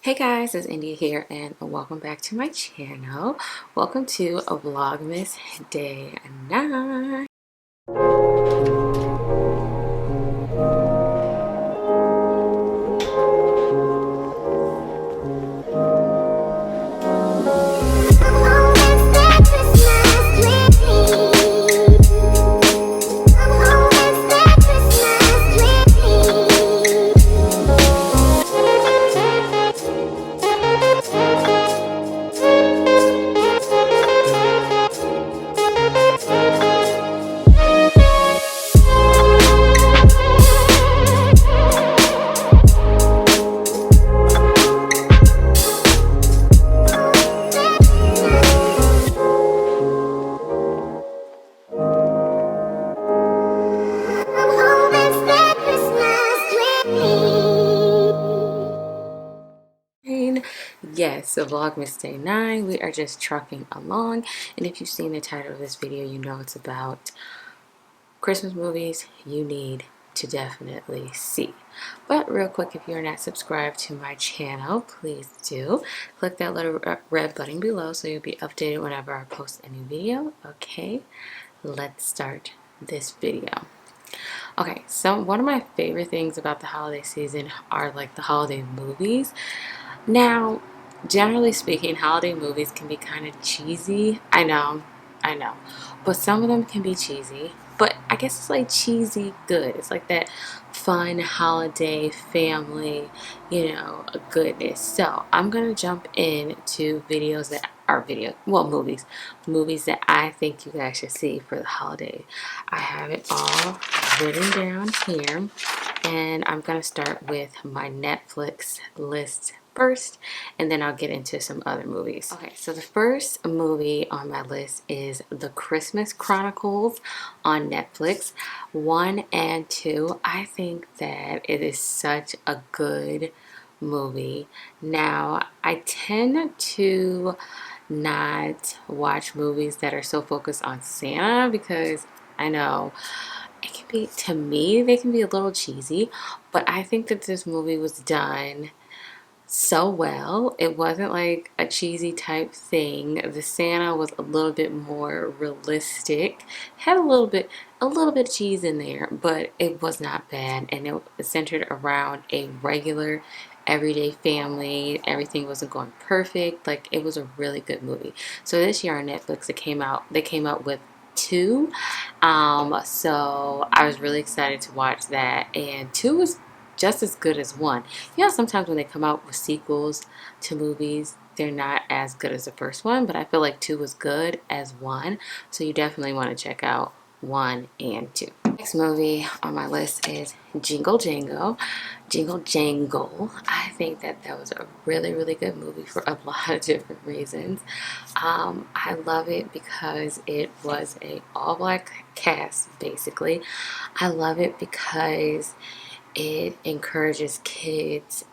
Hey guys, it's India here and welcome back to my channel. Welcome to a Vlogmas Day 9. Yes, so Vlogmas Day 9. We are just trucking along, and if you've seen the title of this video, you know it's about Christmas movies you need to definitely see. But real quick, if you're not subscribed to my channel, please do click that little red button below so you'll be updated whenever I post a new video. Okay, let's start this video. Okay, so one of my favorite things about the holiday season are like the holiday movies. Now, generally speaking, holiday movies can be kind of cheesy. I know. But some of them can be cheesy. But I guess it's like cheesy good. It's like that fun holiday family, goodness. So I'm going to jump into videos that are movies. Movies that I think you guys should see for the holiday. I have it all written down here. And I'm going to start with my Netflix list first, and then I'll get into some other movies. Okay, so the first movie on my list is The Christmas Chronicles on Netflix. 1 and 2. I think that it is such a good movie. Now, I tend to not watch movies that are so focused on Santa because I know it can be, to me, they can be a little cheesy, but I think that this movie was done so well. It wasn't like a cheesy type thing. The Santa was a little bit more realistic. Had a little bit of cheese in there, but it was not bad, and it was centered around a regular everyday family. Everything wasn't going perfect. Like, it was a really good movie. So this year on Netflix they came out with 2. So I was really excited to watch that, and 2 was just as good as 1. Sometimes when they come out with sequels to movies, they're not as good as the first one, but I feel like 2 was good as 1, so you definitely want to check out 1 and 2. Next movie on my list is Jingle Jangle. Jingle Jangle. I think that was a really, really good movie for a lot of different reasons. I love it because it was a all-black cast, basically. I love it because it encourages kids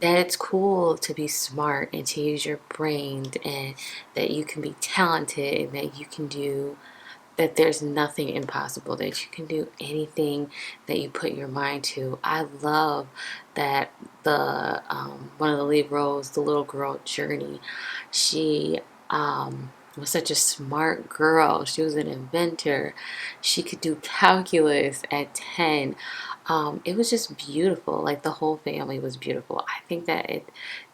that it's cool to be smart and to use your brain, and that you can be talented, and that you can do, that there's nothing impossible, that you can do anything that you put your mind to. I love that the one of the lead roles, the little girl Journey, she was such a smart girl. She was an inventor. She could do calculus at 10. It was just beautiful. Like, the whole family was beautiful. I think that it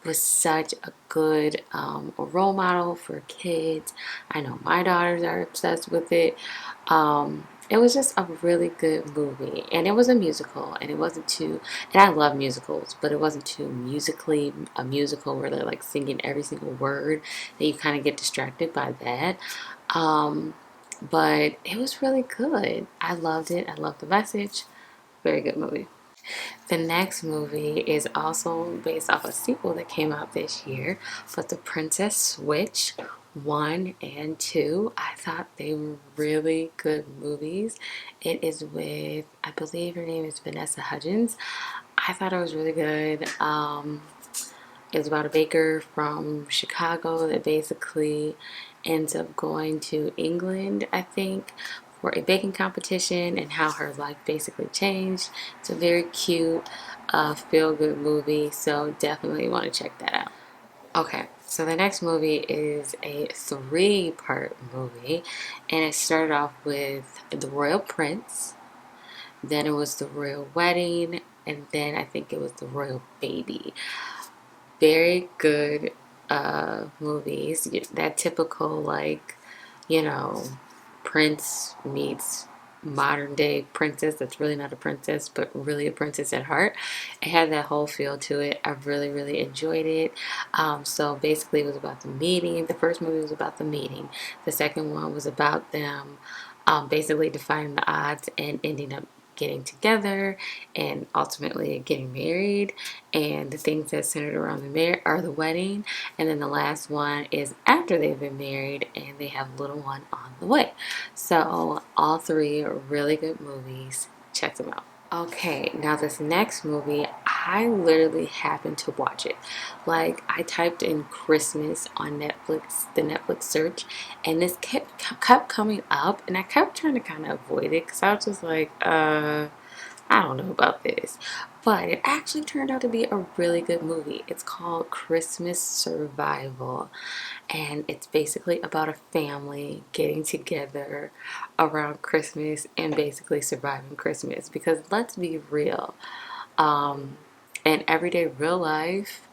was such a good role model for kids. I know my daughters are obsessed with it. It was just a really good movie, and it was a musical, and it wasn't too, and I love musicals, but it wasn't too musically a musical where they're like singing every single word, that you kind of get distracted by that. But it was really good. I loved it. I loved the message. Very good movie. The next movie is also based off a sequel that came out this year, but The Princess Switch 1 and 2. I thought they were really good movies. It is with, I believe her name is Vanessa Hudgens. I thought it was really good. It was about a baker from Chicago that basically ends up going to England, I think, for a baking competition, and how her life basically changed. It's a very cute feel-good movie, so definitely want to check that out. Okay, so the next movie is a three-part movie, and it started off with The Royal Prince, then it was The Royal Wedding, and then I think it was The Royal Baby. Very good movies. That typical, like, you know, prince meets modern day princess that's really not a princess but really a princess at heart. It had that whole feel to it. I really, really enjoyed it. So basically, it was about the meeting. The first movie was about the meeting, the second one was about them basically defying the odds and ending up getting together and ultimately getting married, and the things that centered around the wedding. And then the last one is after they've been married and they have a little one on the way. So all three are really good movies. Check them out. Okay, now this next movie, I literally happened to watch it. Like, I typed in Christmas on Netflix, the Netflix search, and this kept coming up, and I kept trying to kind of avoid it because I was just like, I don't know about this. But it actually turned out to be a really good movie. It's called Christmas Survival, and it's basically about a family getting together around Christmas and basically surviving Christmas. Because let's be real, in everyday real life,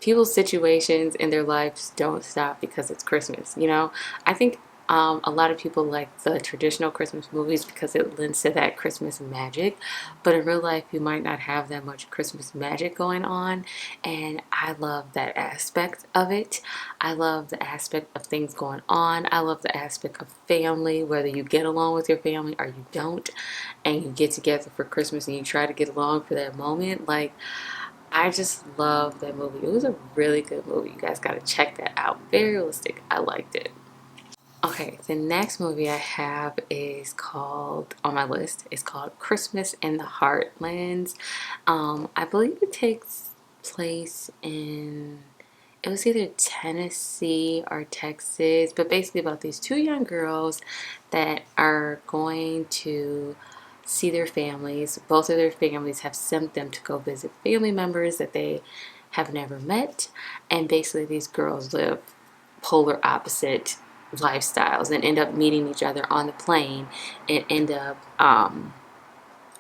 people's situations in their lives don't stop because it's Christmas. I think a lot of people like the traditional Christmas movies because it lends to that Christmas magic. But in real life, you might not have that much Christmas magic going on. And I love that aspect of it. I love the aspect of things going on. I love the aspect of family, whether you get along with your family or you don't, and you get together for Christmas and you try to get along for that moment. Like, I just love that movie. It was a really good movie. You guys got to check that out. Very realistic. I liked it. Okay, the next movie I have is called, on my list, is called Christmas in the Heartlands. I believe it takes place in, it was either Tennessee or Texas, but basically about these two young girls that are going to see their families. Both of their families have sent them to go visit family members that they have never met, and basically these girls live polar opposite lifestyles and end up meeting each other on the plane and end up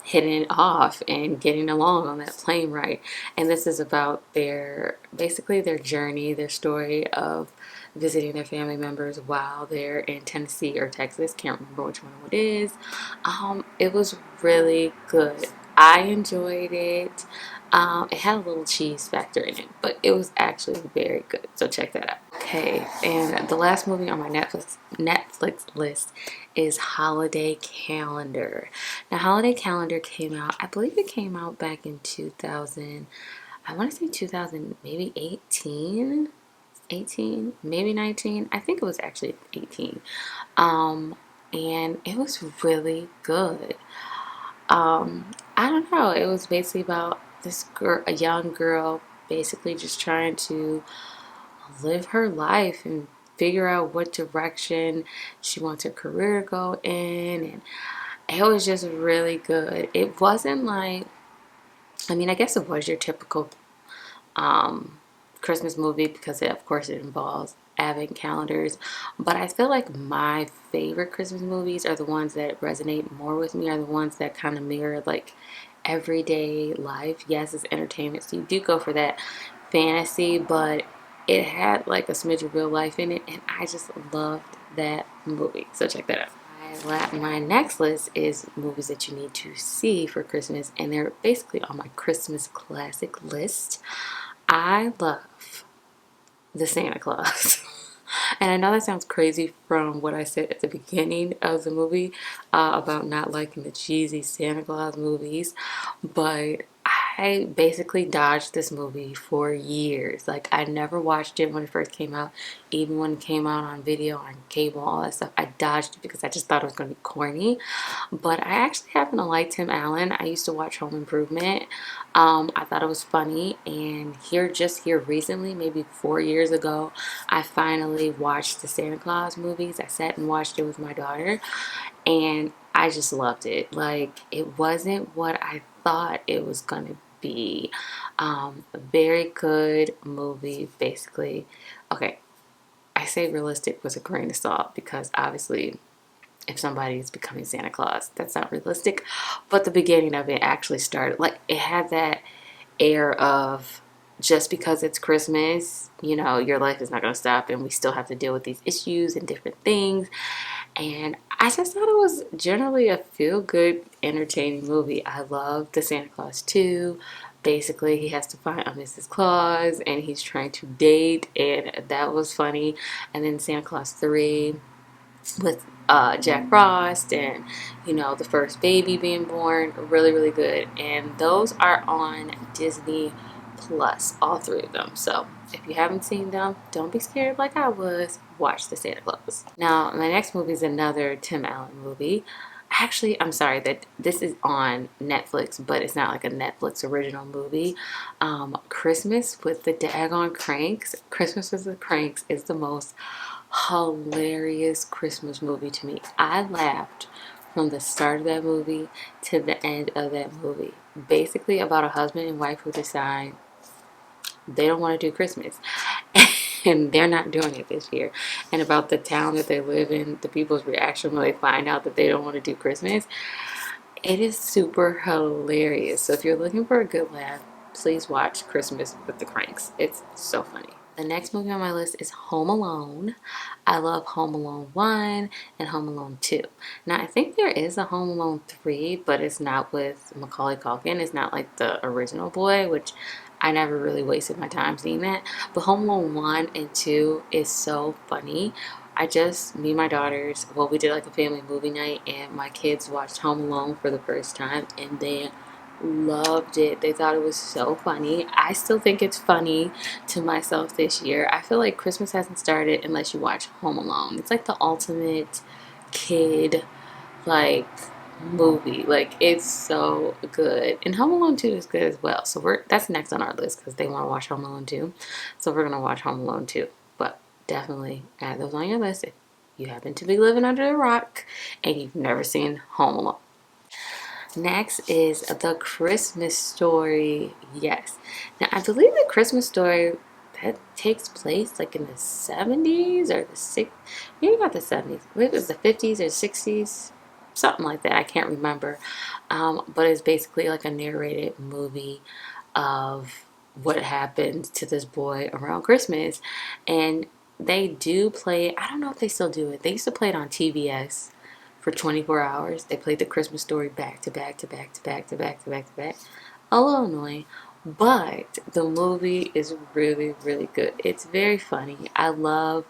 hitting it off and getting along on that plane ride. And this is about basically their journey, their story of visiting their family members while they're in Tennessee or Texas. Can't remember which one it is. It was really good. I enjoyed it. It had a little cheese factor in it, but it was actually very good. So check that out. Okay, and the last movie on my Netflix list is Holiday Calendar. Now, Holiday Calendar came out, I believe it came out back in 2000, I want to say 2000, maybe 18, maybe 19. I think it was actually 18. And it was really good. I don't know. It was basically about this girl, a young girl, basically just trying to live her life and figure out what direction she wants her career to go in. And it was just really good. It wasn't like, I mean, I guess it was your typical Christmas movie because of course it involves advent calendars, but I feel like my favorite Christmas movies are the ones that resonate more with me, are the ones that kind of mirror like everyday life. Yes, it's entertainment, so you do go for that fantasy, but it had like a smidge of real life in it, and I just loved that movie. So check that out. My next list is movies that you need to see for Christmas, and they're basically on my Christmas classic list. I love the Santa Claus. And I know that sounds crazy from what I said at the beginning of the movie about not liking the cheesy Santa Claus movies, but I basically dodged this movie for years. Like, I never watched it when it first came out, even when it came out on video, on cable, all that stuff. I dodged it because I just thought it was going to be corny. But I actually happen to like Tim Allen. I used to watch Home Improvement. I thought it was funny, and just here recently, maybe 4 years ago, I finally watched the Santa Claus movies. I sat and watched it with my daughter, and I just loved it. Like, it wasn't what I thought it was going to be. A very good movie, basically. Okay, I say realistic with a grain of salt because obviously if somebody is becoming Santa Claus, that's not realistic. But the beginning of it actually started, like, it had that air of just because it's Christmas, you know, your life is not going to stop and we still have to deal with these issues and different things. And I just thought it was generally a feel-good, entertaining movie. I love the Santa Claus 2. Basically, he has to find a Mrs. Claus and he's trying to date, and that was funny. And then Santa Claus 3 with Jack Frost and, you know, the first baby being born, really, really good. And those are on Disney Plus, all three of them. So if you haven't seen them, don't be scared like I was. Watch the Santa Claus. Now, my next movie is another Tim Allen movie. Actually, I'm sorry that this is on Netflix, but it's not like a Netflix original movie. Christmas with the Daggone Cranks. Christmas with the Cranks is the most hilarious Christmas movie to me. I laughed from the start of that movie to the end of that movie. Basically about a husband and wife who decide they don't want to do Christmas. And they're not doing it this year. And about the town that they live in, the people's reaction when they find out that they don't want to do Christmas. It is super hilarious. So if you're looking for a good laugh, please watch Christmas with the Cranks. It's so funny. The next movie on my list is Home Alone. I love Home Alone 1 and Home Alone 2. Now, I think there is a Home Alone 3, but it's not with Macaulay Culkin. It's not like the original boy, which I never really wasted my time seeing that. But Home Alone 1 and 2 is so funny. Me and my daughters, well, we did like a family movie night, and my kids watched Home Alone for the first time, and they loved it. They thought it was so funny. I still think it's funny to myself this year. I feel like Christmas hasn't started unless you watch Home Alone. It's like the ultimate kid, like, movie. Like, it's so good. And Home Alone 2 is good as well. So that's next on our list because they want to watch Home Alone 2. So we're going to watch Home Alone 2. But definitely add those on your list if you happen to be living under a rock and you've never seen Home Alone. Next is The Christmas Story. Yes. Now, I believe The Christmas Story that takes place like in the 70s or the 60s. Maybe not the 70s. Maybe it was the 50s or 60s. Something like that. I can't remember. But it's basically like a narrated movie of what happened to this boy around Christmas. And they do play, I don't know if they still do it. They used to play it on TBS for 24 hours. They played The Christmas Story back to back to back to back to back to back to back. A little annoying, but the movie is really, really good. It's very funny. I love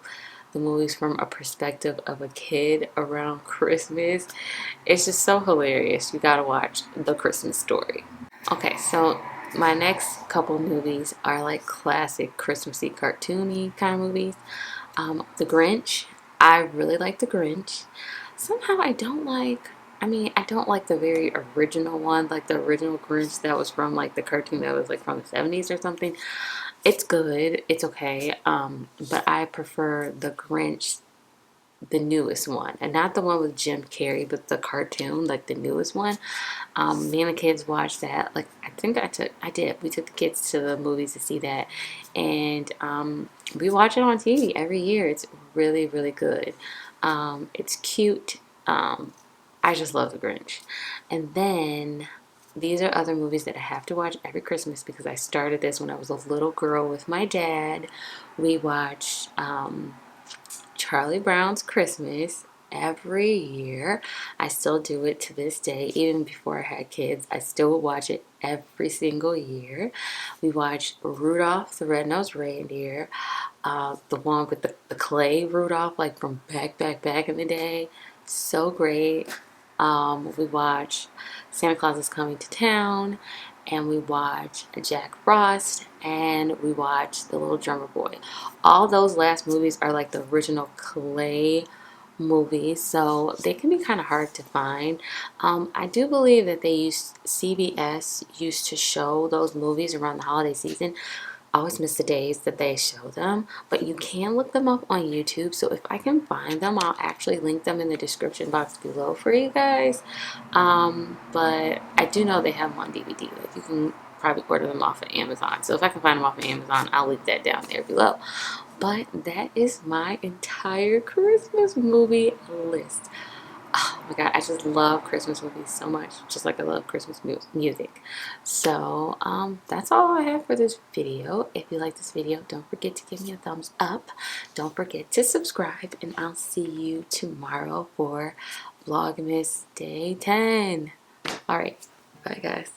the movies from a perspective of a kid around Christmas. It's just so hilarious. You gotta watch The Christmas Story. Okay, so my next couple movies are like classic Christmassy cartoony kind of movies. The Grinch. I really like The Grinch. Somehow I don't like the very original one, like the original Grinch that was from like the cartoon that was like from the 70s or something. It's good. It's okay. But I prefer the Grinch, the newest one, and not the one with Jim Carrey, but the cartoon, like the newest one. Me and the kids watched that. Like, I did. We took the kids to the movies to see that, and we watch it on TV every year. It's really, really good. It's cute. I just love The Grinch. And then these are other movies that I have to watch every Christmas because I started this when I was a little girl with my dad. We watched Charlie Brown's Christmas every year. I still do it to this day. Even before I had kids, I still would watch it every single year. We watched Rudolph the Red-Nosed Reindeer, the one with the clay Rudolph, like from back in the day. So great. We watched Santa Claus is Coming to Town, and we watched Jack Frost, and we watched The Little Drummer Boy. All those last movies are like the original clay movies, so they can be kind of hard to find. I do believe that CBS used to show those movies around the holiday season, always miss the days that they show them, but you can look them up on YouTube. So if I can find them, I'll actually link them in the description box below for you guys. But I do know they have them on DVD. Like, you can probably order them off of Amazon. So if I can find them off of Amazon, I'll link that down there below. But that is my entire Christmas movie list. Oh my god, I just love Christmas movies so much, just like I love Christmas music. So that's all I have for this video. If you like this video, don't forget to give me a thumbs up. Don't forget to subscribe, and I'll see you tomorrow for Vlogmas Day 10. All right, bye guys.